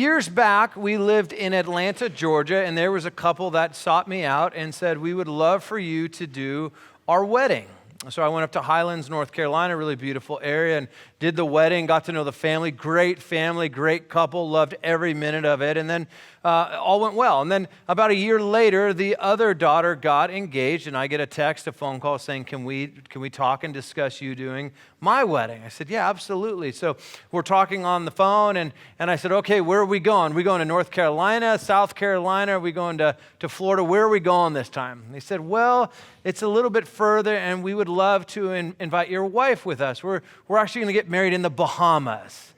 years back, we lived in Atlanta, Georgia, and there was a couple that sought me out and said, we would love for you to do our wedding. So I went up to Highlands, North Carolina, really beautiful area, and did the wedding, got to know the family, great couple, loved every minute of it, and then all went well. And then about a year later, the other daughter got engaged, and I get a text, a phone call saying, can we talk and discuss you doing my wedding? I said, yeah, absolutely. So we're talking on the phone, and I said, okay, where are we going? Are we going to North Carolina, South Carolina? Are we going to Florida? Where are we going this time? And they said, well, it's a little bit further, and we would love to invite your wife with us. We're actually going to get married in the Bahamas.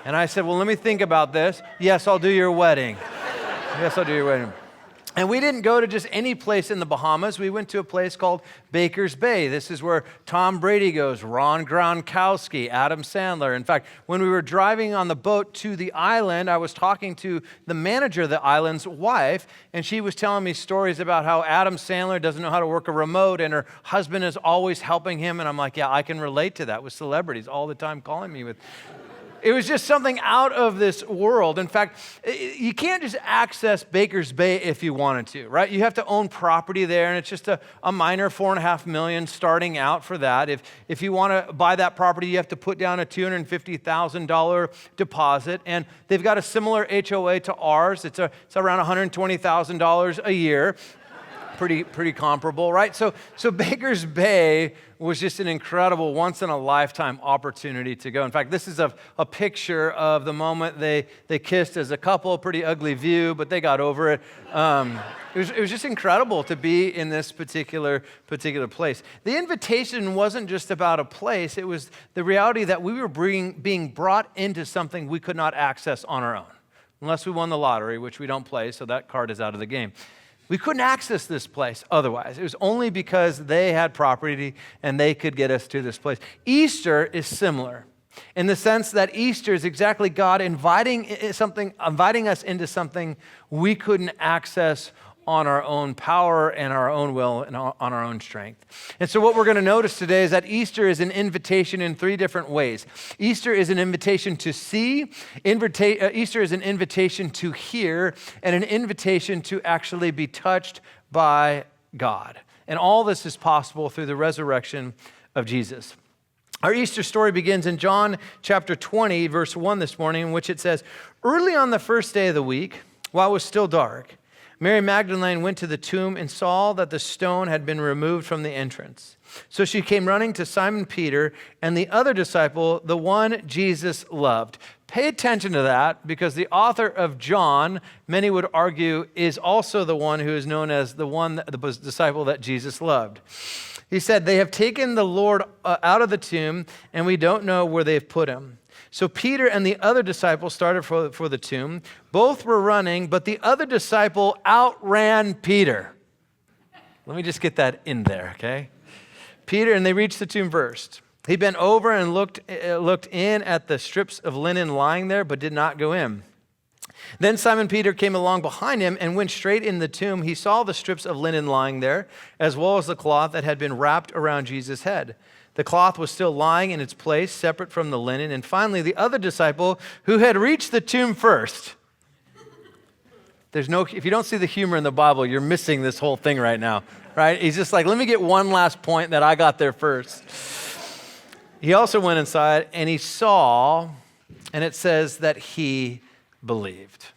And I said, well, let me think about this. Yes, I'll do your wedding. Yes, I'll do your wedding. And we didn't go to just any place in the Bahamas. We went to a place called Baker's Bay. This is where Tom Brady goes, Ron Gronkowski, Adam Sandler. In fact, when we were driving on the boat to the island, I was talking to the manager of the island's wife, and she was telling me stories about how Adam Sandler doesn't know how to work a remote, and her husband is always helping him. And I'm like, yeah, I can relate to that with celebrities all the time calling me with... It was just something out of this world. In fact, you can't just access Baker's Bay if you wanted to, right? You have to own property there, and it's just a minor $4.5 million starting out for that. If you want to buy that property, you have to put down a $250,000 deposit, and they've got a similar HOA to ours. It's around $120,000 a year. Pretty comparable, right? So Baker's Bay was just an incredible once-in-a-lifetime opportunity to go. In fact, this is a picture of the moment they kissed as a couple. Pretty ugly view, but they got over it. It was just incredible to be in this particular place. The invitation wasn't just about a place. It was the reality that we were being brought into something we could not access on our own, unless we won the lottery, which we don't play, so that card is out of the game. We couldn't access this place otherwise. It was only because they had property and they could get us to this place. Easter is similar in the sense that Easter is exactly God inviting us into something we couldn't access on our own power and our own will and on our own strength. And so what we're going to notice today is that Easter is an invitation in three different ways. Easter is an invitation to see, Easter is an invitation to hear, and an invitation to actually be touched by God. And all this is possible through the resurrection of Jesus. Our Easter story begins in John chapter 20, verse 1 this morning, in which it says, early on the first day of the week, while it was still dark, Mary Magdalene went to the tomb and saw that the stone had been removed from the entrance. So she came running to Simon Peter and the other disciple, the one Jesus loved. Pay attention to that, because the author of John, many would argue, is also the one who is known as the disciple that Jesus loved. He said, they have taken the Lord out of the tomb, and we don't know where they've put him. So Peter and the other disciple started for the tomb. Both were running, but the other disciple outran Peter. Let me just get that in there, okay? Peter, and they reached the tomb first. He bent over and looked in at the strips of linen lying there, but did not go in. Then Simon Peter came along behind him and went straight in the tomb. He saw the strips of linen lying there, as well as the cloth that had been wrapped around Jesus' head. The cloth was still lying in its place, separate from the linen. And finally, the other disciple who had reached the tomb first. If you don't see the humor in the Bible, you're missing this whole thing right now, right? He's just like, let me get one last point that I got there first. He also went inside and he saw, and it says that he believed.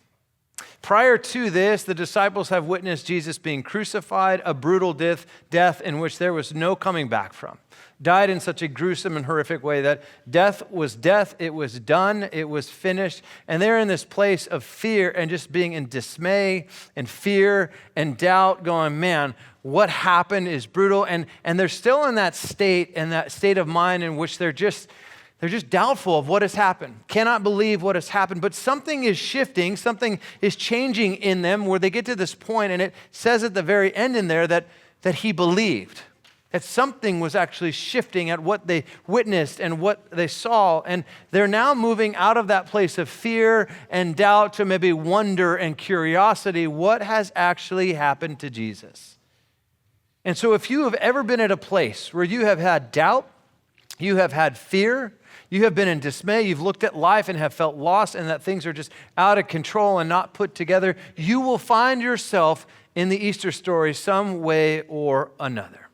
Prior to this, the disciples have witnessed Jesus being crucified, a brutal death in which there was no coming back from. Died in such a gruesome and horrific way that death was death, it was done, it was finished. And they're in this place of fear and just being in dismay and fear and doubt, going, man, what happened is brutal. And they're still in that state of mind in which they're just doubtful of what has happened, cannot believe what has happened, but something is shifting, something is changing in them where they get to this point, and it says at the very end in there that he believed, that something was actually shifting at what they witnessed and what they saw, and they're now moving out of that place of fear and doubt to maybe wonder and curiosity, what has actually happened to Jesus? And so if you have ever been at a place where you have had doubt, You have had fear. You have been in dismay. You've looked at life and have felt lost and that things are just out of control and not put together. You will find yourself in the Easter story some way or another.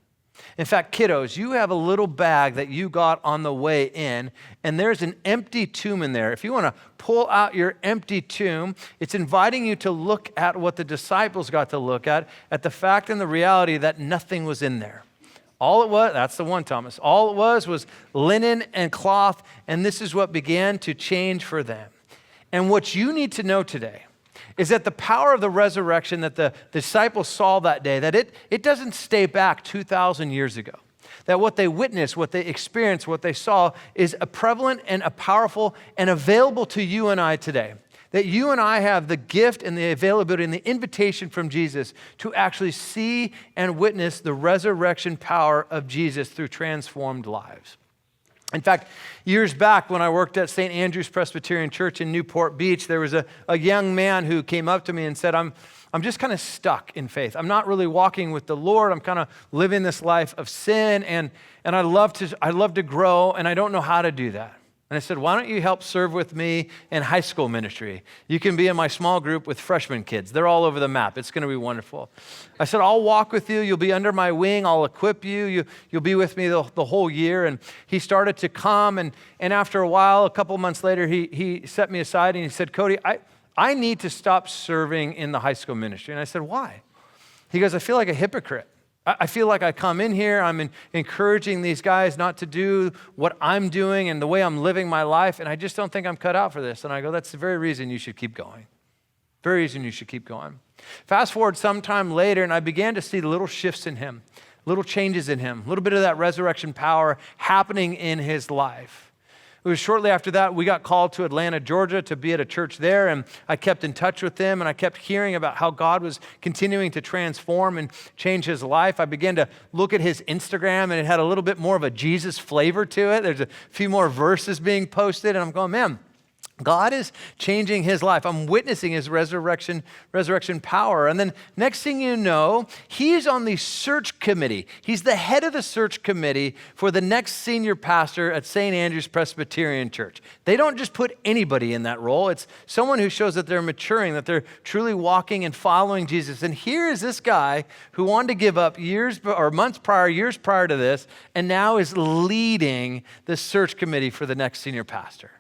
In fact, kiddos, you have a little bag that you got on the way in, and there's an empty tomb in there. If you want to pull out your empty tomb, it's inviting you to look at what the disciples got to look at the fact and the reality that nothing was in there. All it was, that's the one, Thomas, all it was linen and cloth, and this is what began to change for them. And what you need to know today is that the power of the resurrection that the disciples saw that day, that it doesn't stay back 2,000 years ago. That what they witnessed, what they experienced, what they saw is a prevalent and a powerful and available to you and I today. That you and I have the gift and the availability and the invitation from Jesus to actually see and witness the resurrection power of Jesus through transformed lives. In fact, years back when I worked at St. Andrew's Presbyterian Church in Newport Beach, there was a young man who came up to me and said, I'm just kind of stuck in faith. I'm not really walking with the Lord. I'm kind of living this life of sin, and I love to grow, and I don't know how to do that. And I said, why don't you help serve with me in high school ministry? You can be in my small group with freshman kids. They're all over the map. It's going to be wonderful. I said, I'll walk with you. You'll be under my wing. I'll equip you. You'll be with me the whole year. And he started to come. And after a while, a couple months later, he set me aside and he said, Cody, I need to stop serving in the high school ministry. And I said, why? He goes, I feel like a hypocrite. I feel like I come in here, I'm encouraging these guys not to do what I'm doing and the way I'm living my life, and I just don't think I'm cut out for this. And I go, that's the very reason you should keep going. Very reason you should keep going. Fast forward sometime later, and I began to see little shifts in him, little changes in him, a little bit of that resurrection power happening in his life. It was shortly after that we got called to Atlanta, Georgia to be at a church there, and I kept in touch with them, and I kept hearing about how God was continuing to transform and change his life. I began to look at his Instagram, and it had a little bit more of a Jesus flavor to it. There's a few more verses being posted, and I'm going, man, God is changing his life. I'm witnessing his resurrection power. And then next thing you know, he's on the search committee. He's the head of the search committee for the next senior pastor at St. Andrew's Presbyterian Church. They don't just put anybody in that role. It's someone who shows that they're maturing, that they're truly walking and following Jesus. And here is this guy who wanted to give up years prior to this, and now is leading the search committee for the next senior pastor.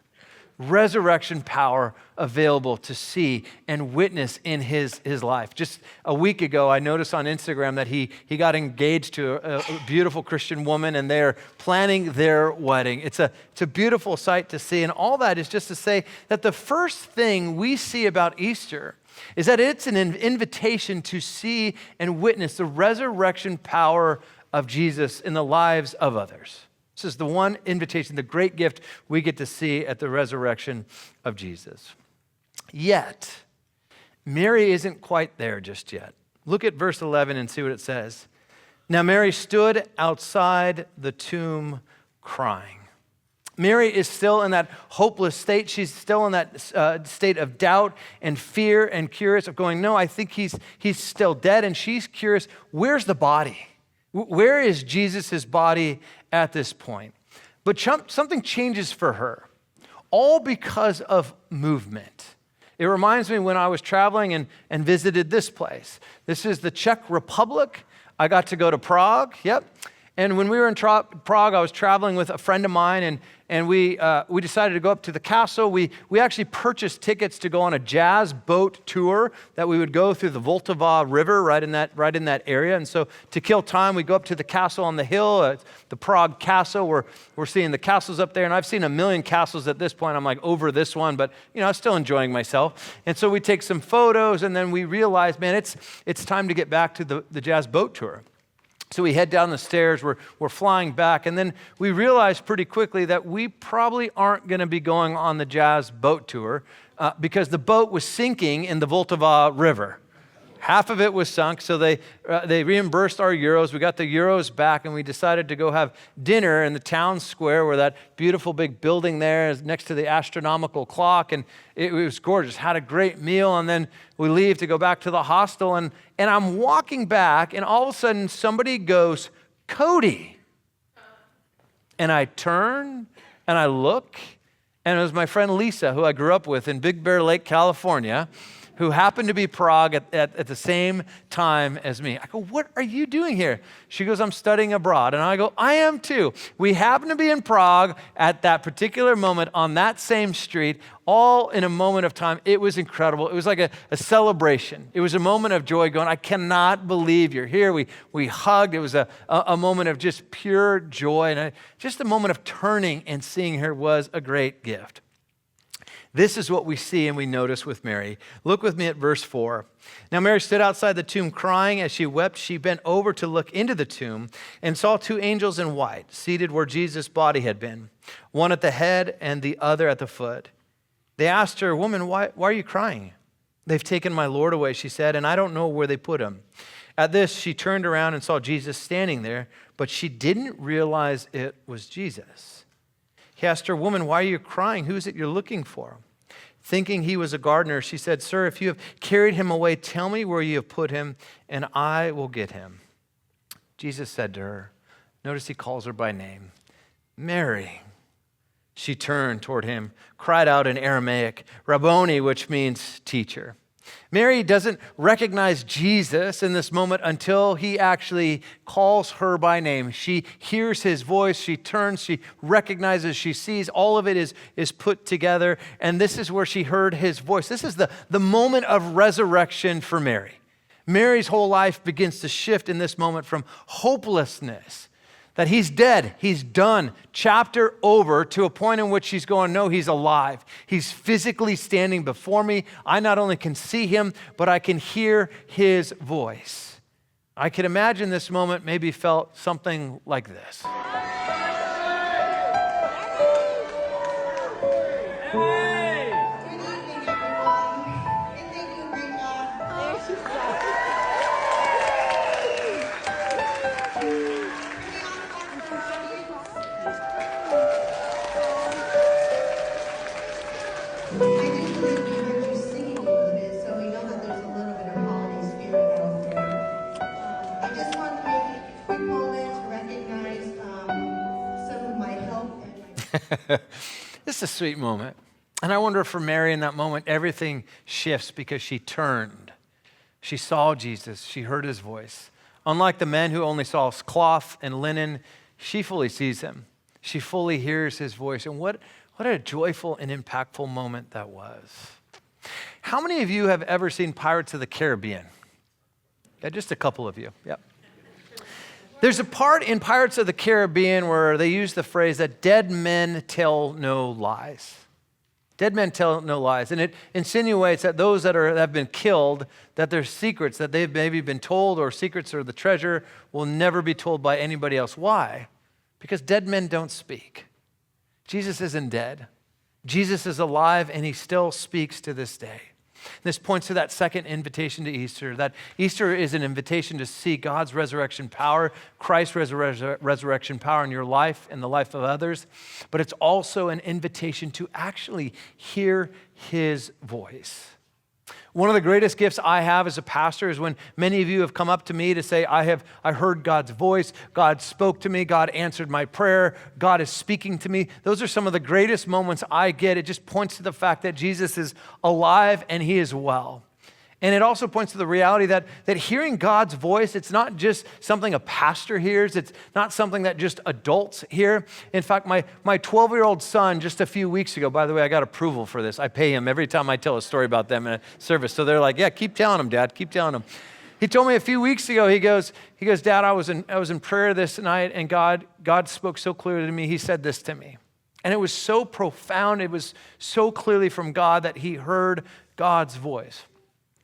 Resurrection power available to see and witness in his life. Just a week ago, I noticed on Instagram that he got engaged to a beautiful Christian woman, and they're planning their wedding. It's a beautiful sight to see, and all that is just to say that the first thing we see about Easter is that it's an invitation to see and witness the resurrection power of Jesus in the lives of others. This is the one invitation, the great gift we get to see at the resurrection of Jesus. Yet, Mary isn't quite there just yet. Look at verse 11 and see what it says. Now Mary stood outside the tomb crying. Mary is still in that hopeless state. She's still in that state of doubt and fear and curious of going, no, I think he's still dead. And she's curious, where's the body? Where is Jesus' body at this point? But something changes for her, all because of movement. It reminds me when I was traveling and visited this place. This is the Czech Republic. I got to go to Prague, yep. And when we were in Prague, I was traveling with a friend of mine, and we decided to go up to the castle. We actually purchased tickets to go on a jazz boat tour that we would go through the Vltava River right in that area. And so to kill time, we go up to the castle on the hill, the Prague Castle. We're seeing the castles up there, and I've seen a million castles at this point. I'm like over this one, but I'm still enjoying myself. And so we take some photos, and then we realize, man, it's time to get back to the jazz boat tour. So we head down the stairs, we're flying back, and then we realize pretty quickly that we probably aren't going to be going on the jazz boat tour because the boat was sinking in the Vltava River. Half of it was sunk, so they reimbursed our euros. We got the euros back, and we decided to go have dinner in the town square where that beautiful big building there is next to the astronomical clock, and it was gorgeous. Had a great meal, and then we leave to go back to the hostel, and I'm walking back, and all of a sudden somebody goes, Cody. And I turn and I look, and it was my friend Lisa, who I grew up with in Big Bear Lake, California, who happened to be Prague at the same time as me. I go, what are you doing here? She goes, I'm studying abroad. And I go, I am too. We happen to be in Prague at that particular moment on that same street, all in a moment of time. It was incredible. It was like a celebration. It was a moment of joy going, I cannot believe you're here. We hugged. It was a moment of just pure joy. And just a moment of turning and seeing her was a great gift. This is what we see and we notice with Mary. Look with me at verse 4. Now Mary stood outside the tomb crying. As she wept, she bent over to look into the tomb and saw two angels in white seated where Jesus' body had been, one at the head and the other at the foot. They asked her, Woman, why are you crying? They've taken my Lord away, she said, and I don't know where they put him. At this, she turned around and saw Jesus standing there, but she didn't realize it was Jesus. He asked her, Woman, why are you crying? Who is it you're looking for? Thinking he was a gardener, she said, Sir, if you have carried him away, tell me where you have put him, and I will get him. Jesus said to her, notice he calls her by name, Mary. She turned toward him, cried out in Aramaic, Rabboni, which means teacher. Mary doesn't recognize Jesus in this moment until he actually calls her by name. She hears his voice, she turns, she recognizes, she sees, all of it is put together, and this is where she heard his voice. This is the moment of resurrection for Mary. Mary's whole life begins to shift in this moment from hopelessness, that he's dead, he's done, chapter over, to a point in which she's going, no, he's alive. He's physically standing before me. I not only can see him, but I can hear his voice. I can imagine this moment maybe felt something like this. This is a sweet moment. And I wonder if for Mary in that moment, everything shifts because she turned. She saw Jesus. She heard his voice. Unlike the men who only saw cloth and linen, she fully sees him. She fully hears his voice. And what a joyful and impactful moment that was. How many of you have ever seen Pirates of the Caribbean? Yeah, just a couple of you. Yep. There's a part in Pirates of the Caribbean where they use the phrase that dead men tell no lies. Dead men tell no lies. And it insinuates that those that have been killed, that their secrets that they've maybe been told, or secrets or the treasure, will never be told by anybody else. Why? Because dead men don't speak. Jesus isn't dead. Jesus is alive, and he still speaks to this day. This points to that second invitation to Easter, that Easter is an invitation to see God's resurrection power, Christ's resurrection power in your life and the life of others, but it's also an invitation to actually hear his voice. One of the greatest gifts I have as a pastor is when many of you have come up to me to say, I heard God's voice, God spoke to me, God answered my prayer, God is speaking to me. Those are some of the greatest moments I get. It just points to the fact that Jesus is alive and he is well. And it also points to the reality that hearing God's voice, it's not just something a pastor hears. It's not something that just adults hear. In fact, my 12-year-old son just a few weeks ago, by the way, I got approval for this. I pay him every time I tell a story about them in a service. So they're like, yeah, keep telling him, Dad, keep telling him. He told me a few weeks ago, he goes, Dad, I was in prayer this night, and God spoke so clearly to me. He said this to me. And it was so profound. It was so clearly from God that he heard God's voice.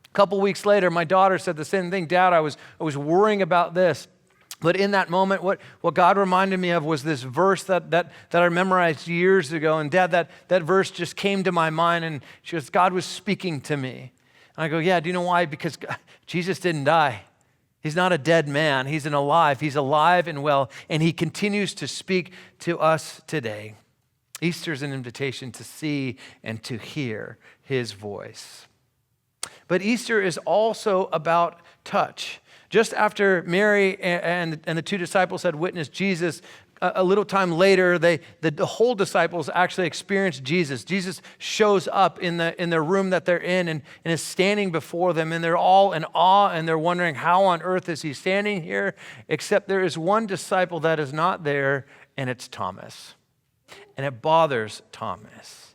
A couple weeks later, my daughter said the same thing. Dad, I was worrying about this. But in that moment, what God reminded me of was this verse that I memorized years ago. And Dad, that verse just came to my mind, and she goes, God was speaking to me. And I go, yeah, do you know why? Because Jesus didn't die. He's not a dead man. He's alive. He's alive and well, and he continues to speak to us today. Easter is an invitation to see and to hear his voice. But Easter is also about touch. Just after Mary and the two disciples had witnessed Jesus a little time later, the whole disciples actually experience Jesus. Jesus shows up in their room that they're in and is standing before them, and they're all in awe, and they're wondering, how on earth is he standing here? Except there is one disciple that is not there, and it's Thomas. And it bothers Thomas.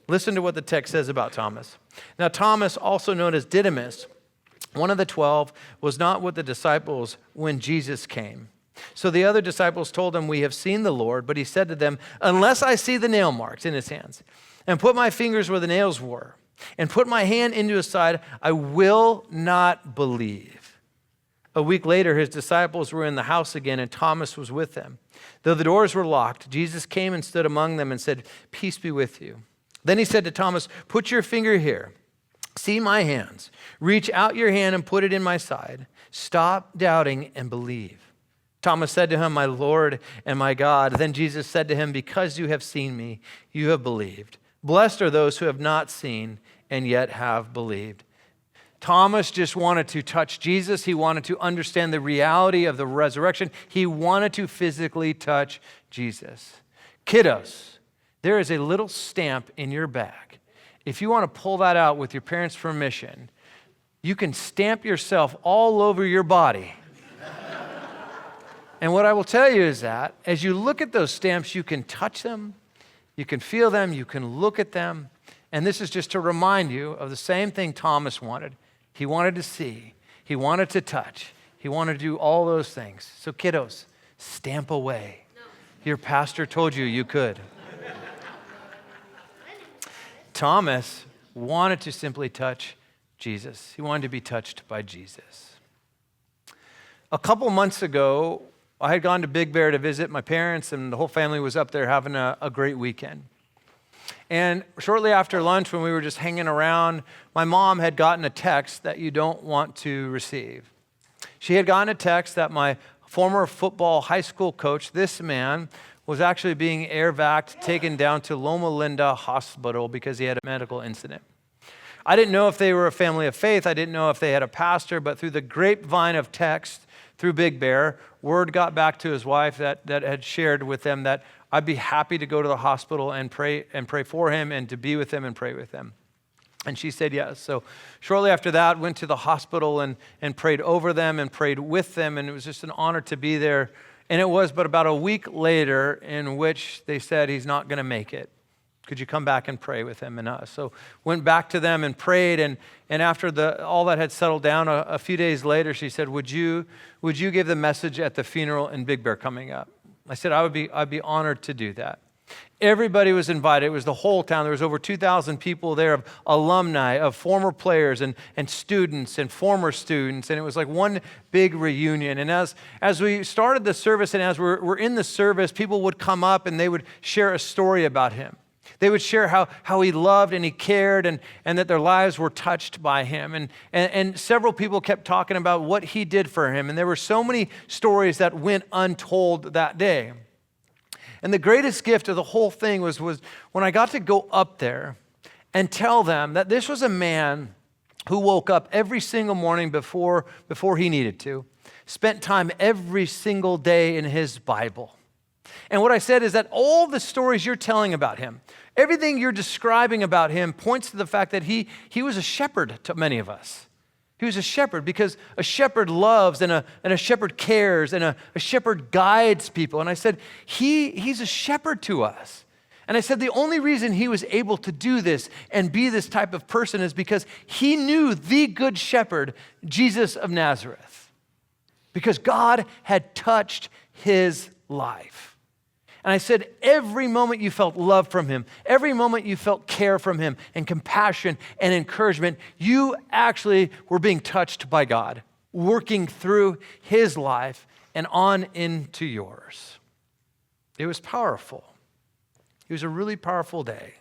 Listen to what the text says about Thomas. Now, Thomas, also known as Didymus, one of the 12, was not with the disciples when Jesus came. So the other disciples told him, "We have seen the Lord." But he said to them, "Unless I see the nail marks in his hands, and put my fingers where the nails were, and put my hand into his side, I will not believe." A week later, his disciples were in the house again, and Thomas was with them. Though the doors were locked, Jesus came and stood among them and said, "Peace be with you." Then he said to Thomas, "Put your finger here. See my hands. Reach out your hand and put it in my side. Stop doubting and believe." Thomas said to him, "My Lord and my God." Then Jesus said to him, "Because you have seen me, you have believed. Blessed are those who have not seen and yet have believed." Thomas just wanted to touch Jesus. He wanted to understand the reality of the resurrection. He wanted to physically touch Jesus. Kiddos, there is a little stamp in your bag. If you want to pull that out with your parents' permission, you can stamp yourself all over your body. And what I will tell you is that as you look at those stamps, you can touch them, you can feel them, you can look at them. And this is just to remind you of the same thing Thomas wanted. He wanted to see, he wanted to touch, he wanted to do all those things. So kiddos, stamp away. Your pastor told you you could. Thomas wanted to simply touch Jesus. He wanted to be touched by Jesus. A couple months ago, I had gone to Big Bear to visit my parents, and the whole family was up there having a great weekend. And shortly after lunch, when we were just hanging around, my mom had gotten a text that you don't want to receive. She had gotten a text that my former football high school coach, this man, was actually being air-vac'd, taken down to Loma Linda Hospital because he had a medical incident. I didn't know if they were a family of faith. I didn't know if they had a pastor, but through the grapevine of text, through Big Bear, word got back to his wife that had shared with them that I'd be happy to go to the hospital and pray for him and to be with him and pray with him. And she said yes. So shortly after that, went to the hospital and prayed over them and prayed with them, and it was just an honor to be there. And it was but about a week later in which they said, "He's not going to make it. Could you come back and pray with him and us?" So went back to them and prayed, and after all that had settled down, a few days later, she said, would you give the message at the funeral in Big Bear coming up? I said, I'd be honored to do that. Everybody was invited. It was the whole town. There was over 2,000 people there of alumni, of former players and students and former students. And it was like one big reunion. And as we started the service and as we're in the service, people would come up and they would share a story about him. They would share how he loved and he cared and that their lives were touched by him. And several people kept talking about what he did for him. And there were so many stories that went untold that day. And the greatest gift of the whole thing was when I got to go up there and tell them that this was a man who woke up every single morning before he needed to, spent time every single day in his Bible. And what I said is that all the stories you're telling about him, everything you're describing about him points to the fact that he was a shepherd to many of us. He was a shepherd because a shepherd loves and a shepherd cares and a shepherd guides people. And I said, he's a shepherd to us. And I said, the only reason he was able to do this and be this type of person is because he knew the good shepherd, Jesus of Nazareth. Because God had touched his life. And I said, every moment you felt love from him, every moment you felt care from him and compassion and encouragement, you actually were being touched by God, working through his life and on into yours. It was powerful. It was a really powerful day.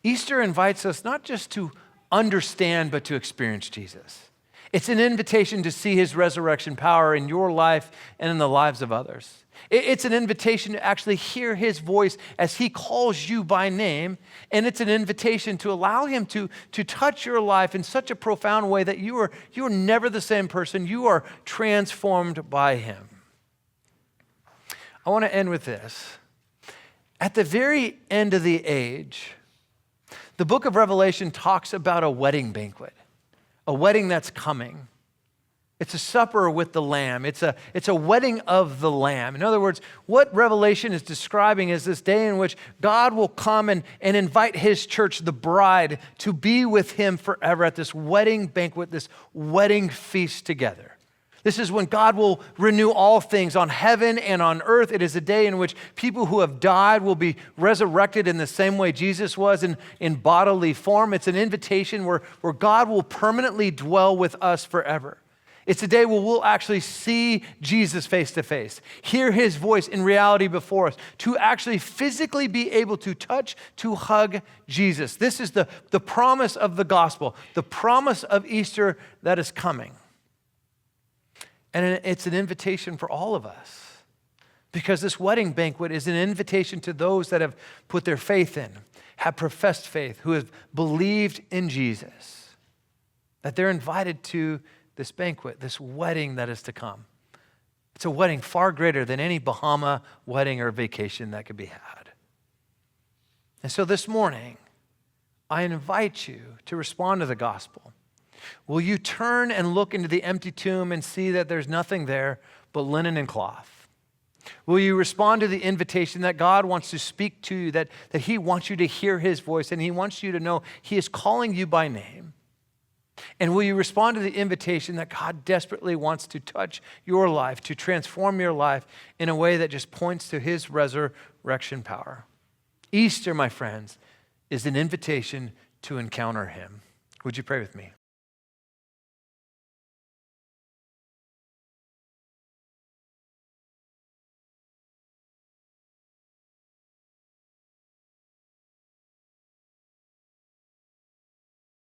Easter invites us not just to understand, but to experience Jesus. It's an invitation to see his resurrection power in your life and in the lives of others. It's an invitation to actually hear his voice as he calls you by name. And it's an invitation to allow him to touch your life in such a profound way that you are never the same person. You are transformed by him. I want to end with this. At the very end of the age, the book of Revelation talks about a wedding banquet, a wedding that's coming. It's a supper with the Lamb. It's a wedding of the Lamb. In other words, what Revelation is describing is this day in which God will come and invite his church, the bride, to be with him forever at this wedding banquet, this wedding feast together. This is when God will renew all things on heaven and on earth. It is a day in which people who have died will be resurrected in the same way Jesus was in bodily form. It's an invitation where God will permanently dwell with us forever. It's a day where we'll actually see Jesus face to face, hear his voice in reality before us, to actually physically be able to touch, to hug Jesus. This is the promise of the gospel, the promise of Easter that is coming. And it's an invitation for all of us, because this wedding banquet is an invitation to those that have put their faith in, have professed faith, who have believed in Jesus, that they're invited to this banquet, this wedding that is to come. It's a wedding far greater than any Bahama wedding or vacation that could be had. And so this morning, I invite you to respond to the gospel. Will you turn and look into the empty tomb and see that there's nothing there but linen and cloth? Will you respond to the invitation that God wants to speak to you, that he wants you to hear his voice, and he wants you to know he is calling you by name? And will you respond to the invitation that God desperately wants to touch your life, to transform your life in a way that just points to his resurrection power? Easter, my friends, is an invitation to encounter him. Would you pray with me?